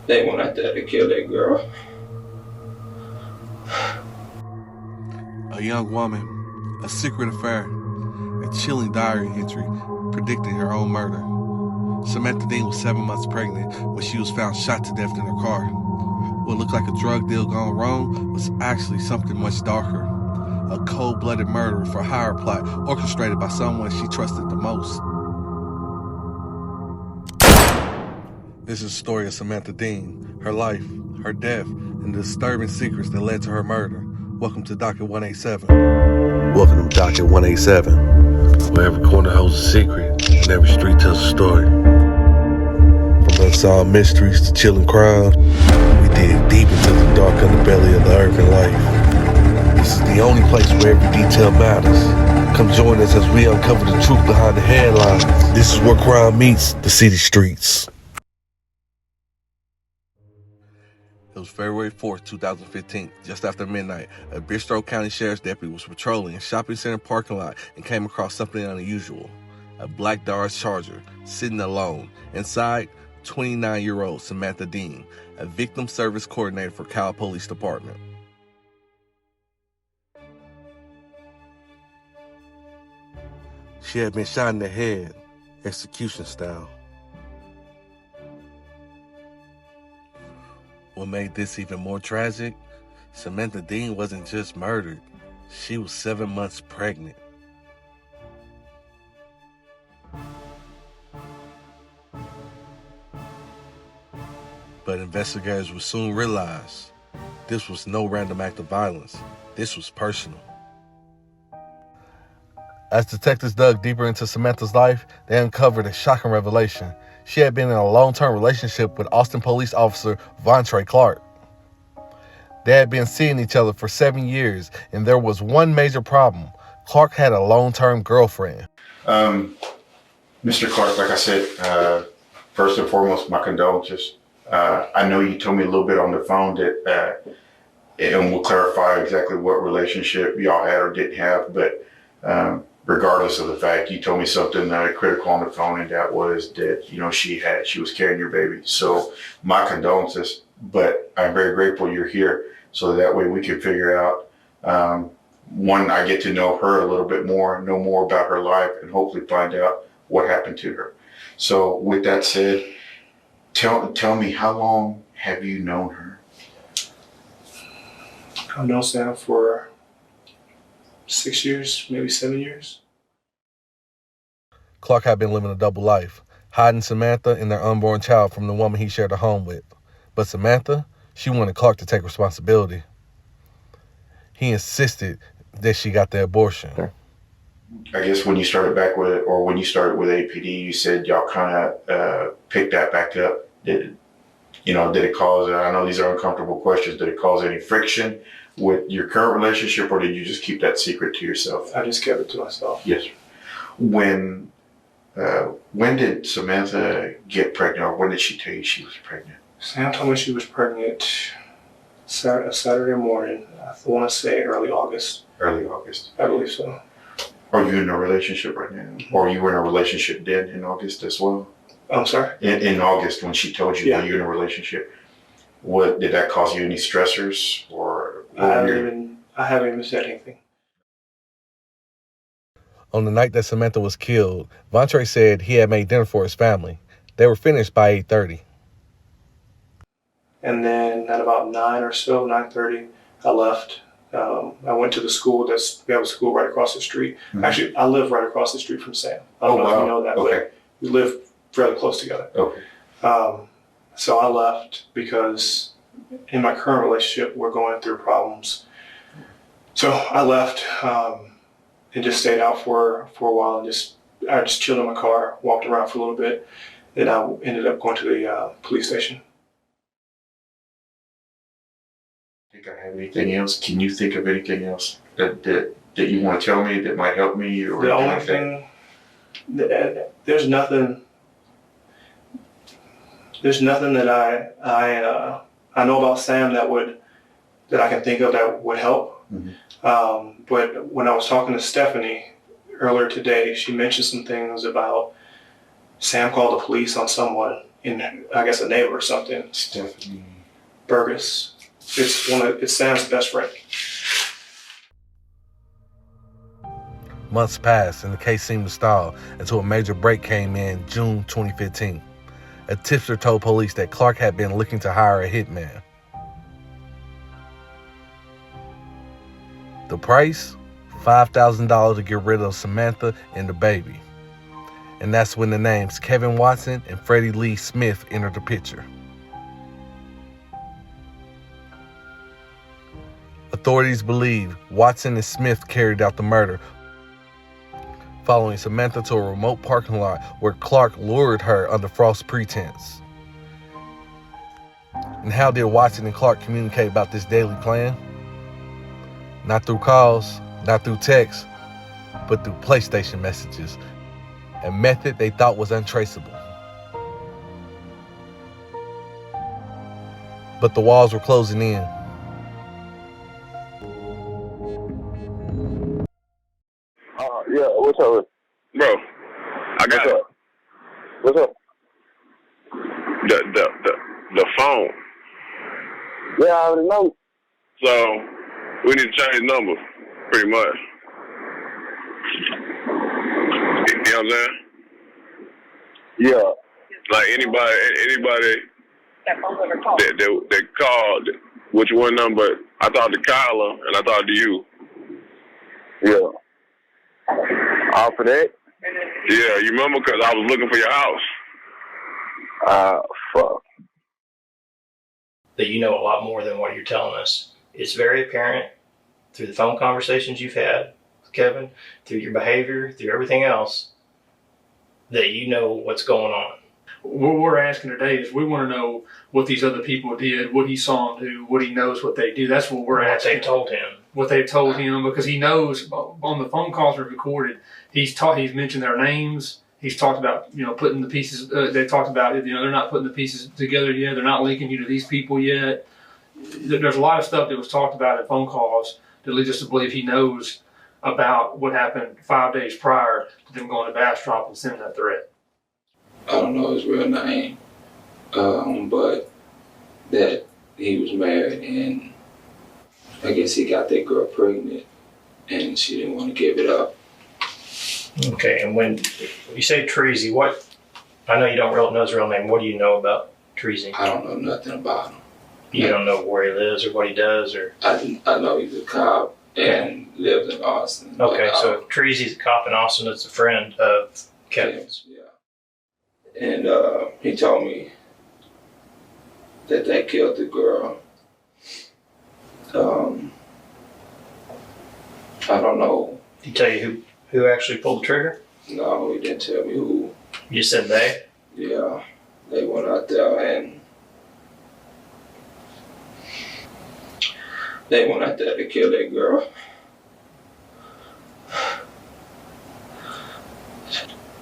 They went out there to kill that girl. A young woman, a secret affair, a chilling diary entry predicting her own murder. Samantha Dean was 7 months pregnant when she was found shot to death in her car. What looked like a drug deal gone wrong was actually something much darker. A cold-blooded murder for hire plot orchestrated by someone she trusted the most. This is the story of Samantha Dean, her life, her death, and the disturbing secrets that led to her murder. Welcome to Docket 187. Welcome to Docket 187, where every corner holds a secret and every street tells a story. From unsolved mysteries to chilling crime, we dig deep into the dark underbelly of the urban life. This is the only place where every detail matters. Come join us as we uncover the truth behind the headlines. This is where crime meets the city streets. It was February 4th, 2015, just after midnight. A Bristol County Sheriff's deputy was patrolling a shopping center parking lot and came across something unusual. A black Dodge Charger, sitting alone. Inside, 29-year-old Samantha Dean, a victim service coordinator for Cal Police Department. She had been shot in the head, execution style. What made this even more tragic? Samantha Dean wasn't just murdered. She was 7 months pregnant. But investigators would soon realize this was no random act of violence. This was personal. As detectives dug deeper into Samantha's life, they uncovered a shocking revelation. She had been in a long-term relationship with Austin police officer VonTrey Clark. They had been seeing each other for 7 years, and there was one major problem. Clark had a long-term girlfriend. Mr. Clark, like I said, first and foremost, my condolences. I know you told me a little bit on the phone that, and we'll clarify exactly what relationship y'all had or didn't have, but regardless of the fact, you told me something critical on the phone, and that was that, you know, she was carrying your baby. So my condolences, but I'm very grateful you're here, so that way we can figure out, one, I get to know her a little bit more, know more about her life, and hopefully find out what happened to her. So with that said, tell me, how long have you known her? I've known Sam for 6 years, maybe 7 years. Clark had been living a double life, hiding Samantha and their unborn child from the woman he shared a home with. But Samantha, she wanted Clark to take responsibility. He insisted that she got the abortion. I guess when you started back with it, or when you started with APD, you said y'all kind of picked that back up. Did it cause, I know these are uncomfortable questions, did it cause any friction with your current relationship, or did you just keep that secret to yourself? I just kept it to myself. Yes. When did Samantha get pregnant, or when did she tell you she was pregnant? Sam told me she was pregnant Saturday morning. I want to say early August. Early August. I believe so. Are you in a relationship right now? Or you were in a relationship then in August as well? I'm sorry? In August, when she told you that you're in a relationship, what did that cause you any stressors, or? I haven't even said anything. On the night that Samantha was killed, VonTrey said he had made dinner for his family. They were finished by 8:30. And then at about 9 or so, 9:30, I left. I went to the school. We have a school right across the street. Mm-hmm. Actually, I live right across the street from Sam. I don't know if you know that, but we live fairly close together. Okay. So I left because in my current relationship, we're going through problems. So I left and just stayed out for a while, and I just chilled in my car, walked around for a little bit, then I ended up going to the police station. Think I have anything else? Can you think of anything else that you want to tell me that might help me, or the only thing? There's nothing. There's nothing that I know about Sam that I can think of that would help. Mm-hmm. But when I was talking to Stephanie earlier today, she mentioned some things about Sam called the police on someone I guess a neighbor or something. Stephanie Burgess. It's Sam's best friend. Months passed and the case seemed to stall until a major break came in June 2015. A tipster told police that Clark had been looking to hire a hitman. The price? $5,000 to get rid of Samantha and the baby. And that's when the names Kevin Watson and Freddie Lee Smith entered the picture. Authorities believe Watson and Smith carried out the murder, following Samantha to a remote parking lot where Clark lured her under false pretense. And how did Watson and Clark communicate about this daily plan? Not through calls, not through text, but through PlayStation messages, a method they thought was untraceable. But the walls were closing in. Yeah, what's up? Bro, I got it. What's up? The phone. Yeah, I already know. So we need to change numbers, pretty much. You know what I'm saying? Yeah. Like anybody that called, which one number? I talked to Kyla and I talked to you. Yeah. All for that? Yeah, you remember? Because I was looking for your house. Fuck. That you know a lot more than what you're telling us. It's very apparent through the phone conversations you've had with Kevin, through your behavior, through everything else, that you know what's going on. What we're asking today is we want to know what these other people did, what he saw them do, what he knows what they do. That's what we're asking. What they told him. What they've told him, because he knows on the phone calls we've recorded, he's mentioned their names. He's talked about, putting the pieces, they talked about, they're not putting the pieces together yet. They're not linking you to these people yet. There's a lot of stuff that was talked about in phone calls that leads us to believe he knows about what happened 5 days prior to them going to Bastrop and sending that threat. I don't know his real name, but that he was married and I guess he got that girl pregnant and she didn't want to give it up. Okay, and when you say Treasy, what? I know you don't know his real name. What do you know about Treasy? I don't know nothing about him. You don't know where he lives or what he does, or? I know he's a cop and lives in Austin. Okay, so if Treasy's a cop in Austin, it's a friend of Kevin's. Yeah. And he told me that they killed the girl. I don't know. Did he tell you who actually pulled the trigger? No, he didn't tell me who. You just said they? Yeah, they went out there and to kill that girl.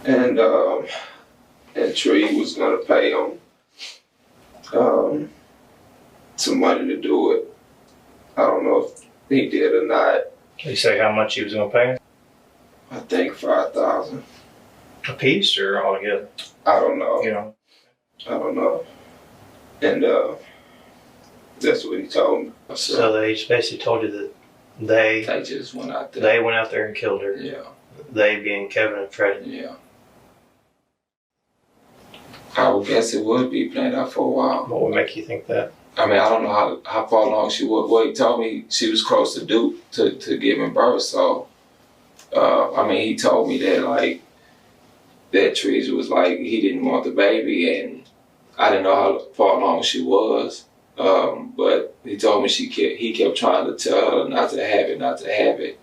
And Tree was gonna pay him some money to do it. I don't know if he did or not. Did he say how much he was going to pay him? I think $5,000 a piece or all together? I don't know. I don't know. And that's what he told me. So they basically told you that they just went out there. They went out there and killed her. Yeah. They being Kevin and Freddie. Yeah. I would guess it would be planned out for a while. What would make you think that? I mean, I don't know how far along she was. Well, he told me she was close to giving birth. So, he told me that that Teresa was he didn't want the baby, and I didn't know how far along she was. But he told me he kept trying to tell her not to have it,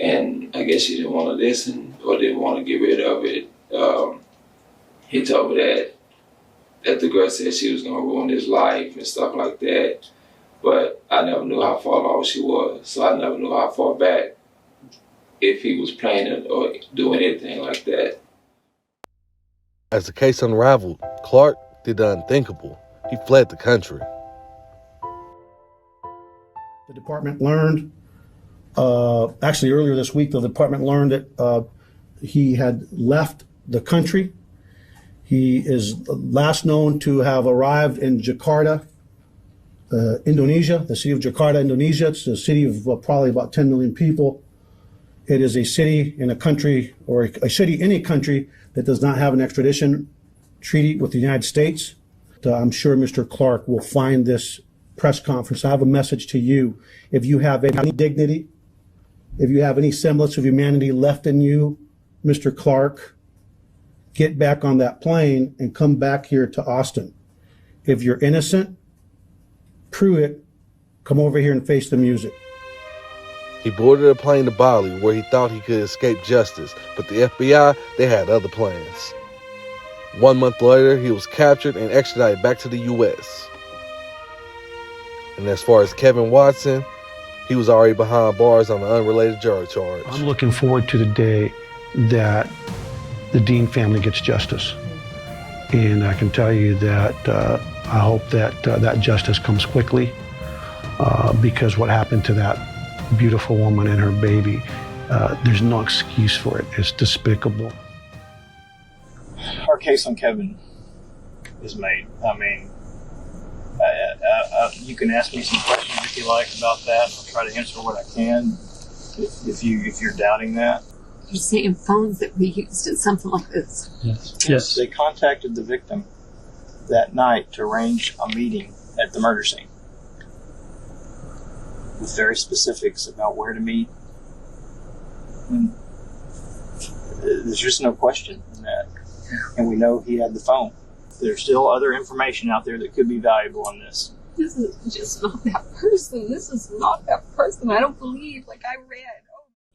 and I guess she didn't want to listen or didn't want to get rid of it. He told me that the girl said she was gonna ruin his life and stuff like that, but I never knew how far along she was, so I never knew how far back, if he was planning or doing anything like that. As the case unraveled, Clark did the unthinkable. He fled the country. The department learned, actually earlier this week, the department learned that he had left the country. He is last known to have arrived in Jakarta, Indonesia, the city of Jakarta, Indonesia. It's a city of probably about 10 million people. It is a city in a country, or a city in a country that does not have an extradition treaty with the United States. I'm sure Mr. Clark will find this press conference. I have a message to you. If you have any dignity, if you have any semblance of humanity left in you, Mr. Clark, get back on that plane and come back here to Austin. If you're innocent, prove it. Come over here and face the music. He boarded a plane to Bali where he thought he could escape justice, but the FBI, they had other plans. 1 month later, he was captured and extradited back to the U.S. And as far as Kevin Watson, he was already behind bars on an unrelated jury charge. I'm looking forward to the day that the Dean family gets justice. And I can tell you that I hope that that justice comes quickly because what happened to that beautiful woman and her baby, there's no excuse for it. It's despicable. Our case on Kevin is made. I mean, you can ask me some questions if you like about that. I'll try to answer what I can. If you're doubting that. You're saying phones that we used in something like this? Yes. They contacted the victim that night to arrange a meeting at the murder scene with very specifics about where to meet. And there's just no question in that. And we know he had the phone. There's still other information out there that could be valuable on this. This is just not that person. This is not that person. I don't believe, like I read.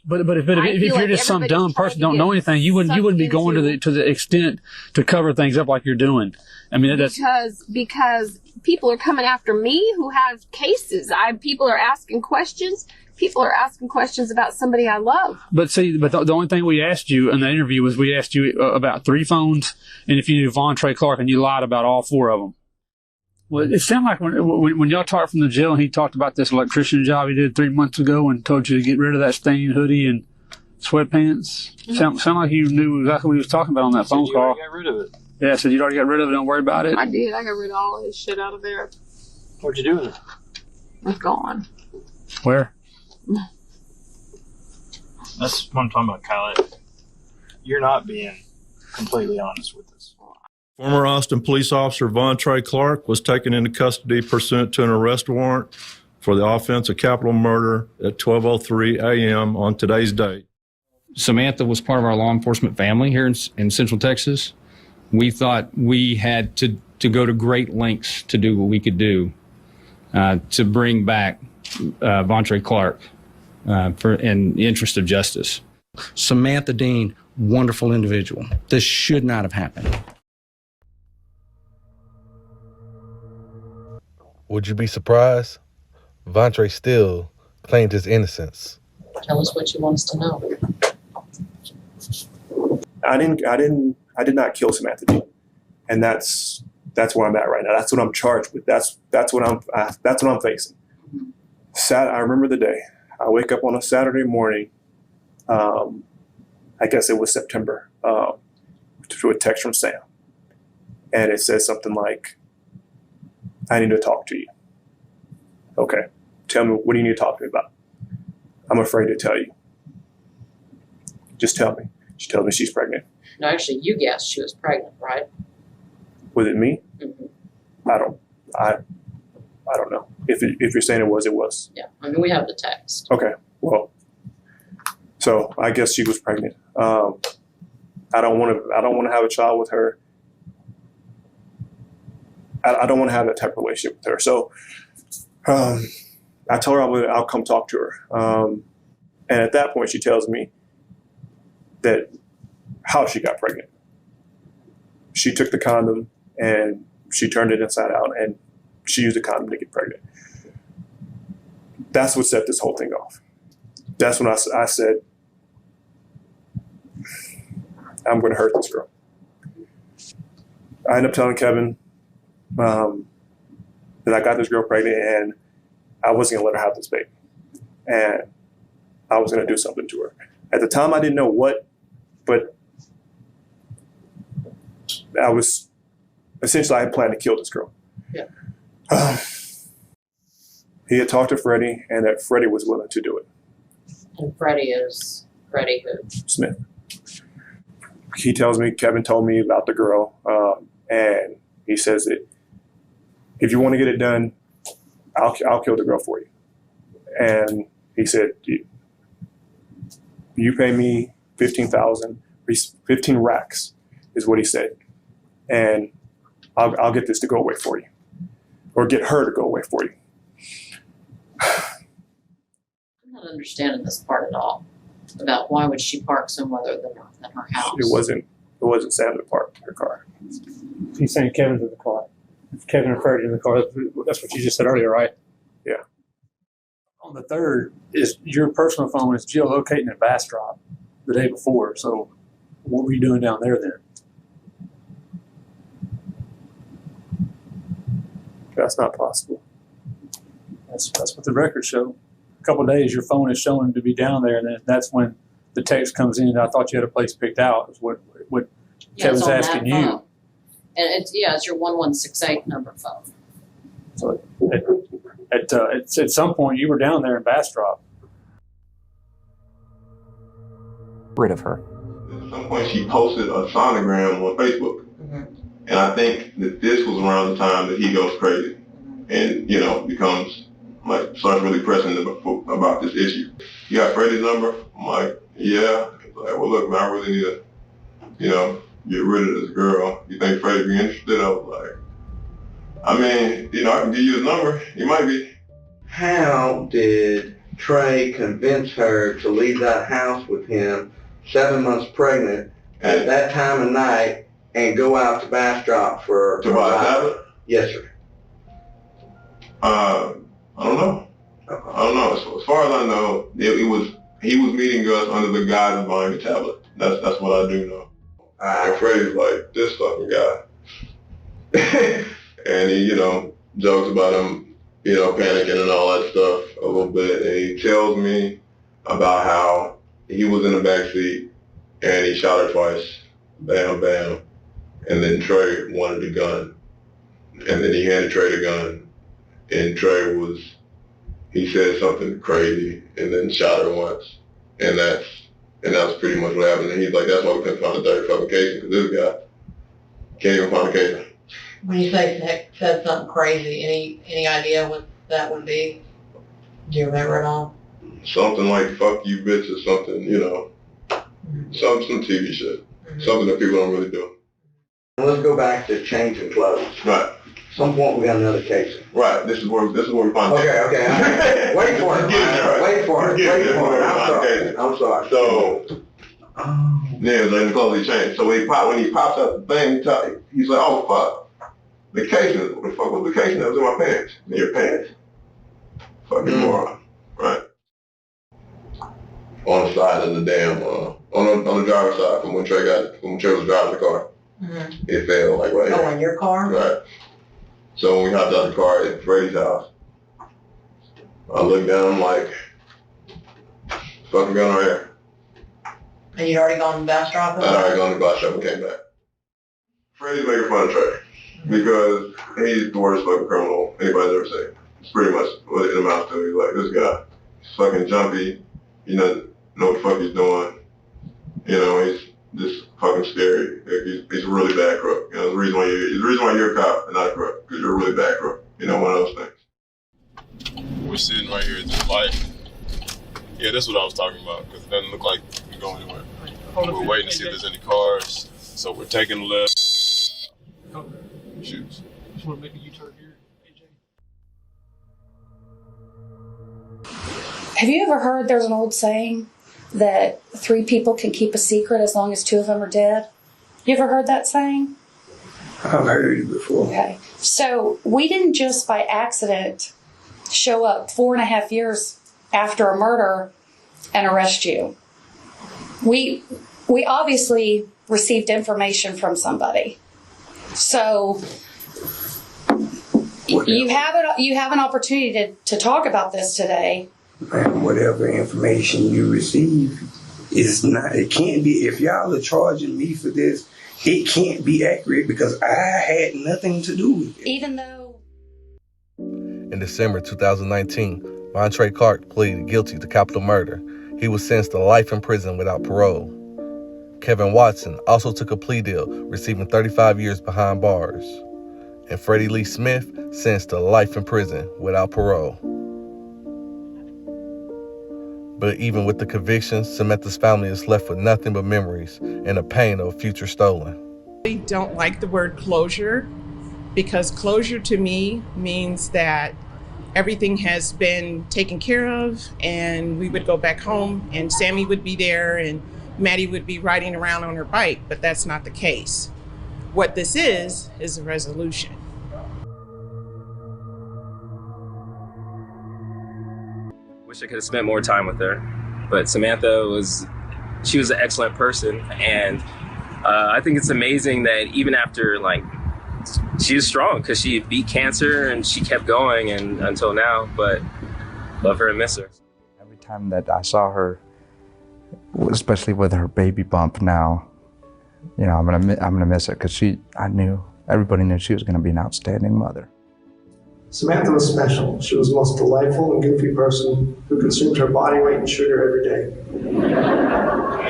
But if you're just some dumb person, don't know anything, you wouldn't be going to the extent to cover things up like you're doing. I mean, that's because people are coming after me who have cases. People are asking questions. People are asking questions about somebody I love. But the only thing we asked you in the interview was we asked you about 3 phones and if you knew VonTrey Clark, and you lied about all 4 of them. Well, it sounded like when y'all talked from the jail and he talked about this electrician job he did 3 months ago and told you to get rid of that stained hoodie and sweatpants. Mm-hmm. Sound like you knew exactly what he was talking about on that phone call. You got rid of it. Yeah, I said you'd already got rid of it. Don't worry about it. I did. I got rid of all his shit out of there. What'd you do with it? It's gone. Where? That's what I'm talking about, Kyle. You're not being completely honest with us. Former Austin police officer VonTrey Clark was taken into custody pursuant to an arrest warrant for the offense of capital murder at 12:03 a.m. on today's date. Samantha was part of our law enforcement family here in Central Texas. We thought we had to go to great lengths to do what we could do to bring back VonTrey Clark in the interest of justice. Samantha Dean, wonderful individual. This should not have happened. Would you be surprised? VonTrey still claimed his innocence. Tell us what you want us to know. I did not kill Samantha Dean, and that's where I'm at right now. That's what I'm charged with. That's what I'm facing. I remember the day. I wake up on a Saturday morning. I guess it was September. To a text from Sam, and it says something like, "I need to talk to you." Okay, tell me, what do you need to talk to me about? I'm afraid to tell you. Just tell me. She tells me she's pregnant. No, actually, you guessed she was pregnant, right? Was it me? Mm-hmm. I don't know. If you're saying it was. Yeah, I mean, we have the text. Okay, well, so I guess she was pregnant. I don't want to have a child with her. I don't want to have that type of relationship with her. So I told her I'll come talk to her. And at that point, she tells me that how she got pregnant. She took the condom and she turned it inside out, and she used the condom to get pregnant. That's what set this whole thing off. That's when I said, I'm going to hurt this girl. I ended up telling Kevin that I got this girl pregnant and I wasn't going to let her have this baby. And I was going to do something to her. At the time, I didn't know what, but I had planned to kill this girl. Yeah. He had talked to Freddie, and that Freddie was willing to do it. And Freddie is Freddie who? Smith. He tells me, Kevin told me about the girl, and he says that if you want to get it done, I'll kill the girl for you. And he said, you pay me 15 racks is what he said. And I'll get this to go away for you, or get her to go away for you. I'm not understanding this part at all about why would she park somewhere other than her house. It wasn't Sam that parked her car. He's saying Kevin's in the car. Kevin and Freddie in the car. That's what you just said earlier, right? Yeah. On the 3rd, is your personal phone is geolocating at Bastrop the day before. So what were you doing down there then? That's not possible. That's what the records show. A couple of days, your phone is showing to be down there, and then that's when the text comes in. I thought you had a place picked out. Is what Kevin's asking you. Phone. And it's your 1168 number phone. So at some point, you were down there in Bastrop. Rid of her. At some point, she posted a sonogram on Facebook. And I think that this was around the time that he goes crazy and, becomes starts really pressing about this issue. You got Freddie's number? I'm like, yeah. He's like, well, look, man, I really need to, get rid of this girl. You think Freddie be interested? I was like, I mean, I can give you his number. He might be. How did Trey convince her to leave that house with him, 7 months pregnant, at that time of night, and go out to Bastrop for... To buy a tablet? Yes, sir. I don't know. I don't know. As far as I know, he was meeting us under the guise of buying a tablet. That's what I do know. And Freddie's like, this fucking guy. And he, jokes about him, panicking and all that stuff a little bit. And he tells me about how he was in the backseat and he shot her twice. Bam, bam. And then Trey wanted the gun. And then he handed Trey the gun. And Trey he said something crazy and then shot her once. And that's pretty much what happened. And he's like, that's why we couldn't find the third fucking case, because this guy can't even find a case. When you say Nick said something crazy, any idea what that would be? Do you remember it all? Something like fuck you bitch or something, some TV shit. Something that people don't really do. Let's go back to changing clothes. Right. At some point we got another case. Right. This is where we find it. Okay. Wait for it. Wait for it. I'm sorry. So yeah, then the clothes he changed. So when he pops up the thing, he's like, oh fuck. The casing, what the fuck was the casing that was in my pants? In your pants. Fucking moron. Right. On the side of the damn on the driver's side from when Trey was driving the car. It fell right here. Oh, in your car? Right. So when we hopped out the car at Freddie's house, I looked down, I'm like, fucking gun right here. And you'd already gone to Bastrop? I'd already gone to Bastrop and came back. Freddie's making fun of Trey because he's the worst fucking criminal anybody's ever seen. It's pretty much what it amounts to. He's like, this guy, he's fucking jumpy, he doesn't know what the fuck he's doing. He's just fucking scary. He's a really bad crook. It's the reason why you're a cop and not a crook, because you're a really bad crook. One of those things. We're sitting right here at this light. Yeah, that's what I was talking about, because it doesn't look like we're going anywhere. We're waiting to see if there's any cars, so we're taking a left. Shoes. Just want to make a U-turn here, AJ. Have you ever heard there's an old saying that 3 people can keep a secret as long as 2 of them are dead? You ever heard that saying? I've heard it before. Okay. So we didn't just by accident show up 4.5 years after a murder and arrest you. We obviously received information from somebody. So you have an opportunity to talk about this today. And whatever information you receive is not, it can't be, if y'all are charging me for this, it can't be accurate because I had nothing to do with it. Even though In December 2019, VonTrey Clark pleaded guilty to capital murder. He was sentenced to life in prison without parole. Kevin Watson also took a plea deal, receiving 35 years behind bars. And Freddie Lee Smith sentenced to life in prison without parole. But even with the convictions, Samantha's family is left with nothing but memories and the pain of a future stolen. I don't like the word closure, because closure to me means that everything has been taken care of and we would go back home and Sammy would be there and Maddie would be riding around on her bike, but that's not the case. What this is a resolution. Wish I could have spent more time with her, but Samantha was an excellent person, and I think it's amazing that even after, she is strong because she beat cancer and she kept going and until now, but love her and miss her. Every time that I saw her, especially with her baby bump now, I'm gonna miss her because everybody knew she was gonna be an outstanding mother. Samantha was special. She was the most delightful and goofy person who consumed her body weight in sugar every day.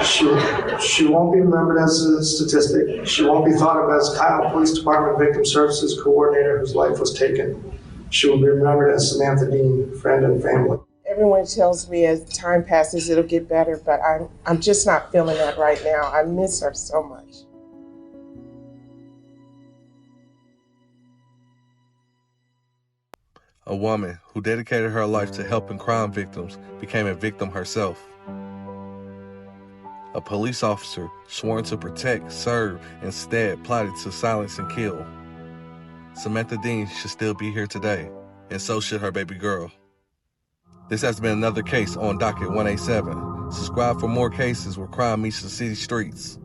She won't be remembered as a statistic. She won't be thought of as Kyle Police Department Victim Services Coordinator whose life was taken. She will be remembered as Samantha Dean, friend and family. Everyone tells me as time passes it'll get better, but I'm just not feeling that right now. I miss her so much. A woman who dedicated her life to helping crime victims became a victim herself. A police officer sworn to protect, serve, instead plotted to silence and kill. Samantha Dean should still be here today, and so should her baby girl. This has been another case on Docket 187. Subscribe for more cases where crime meets the city streets.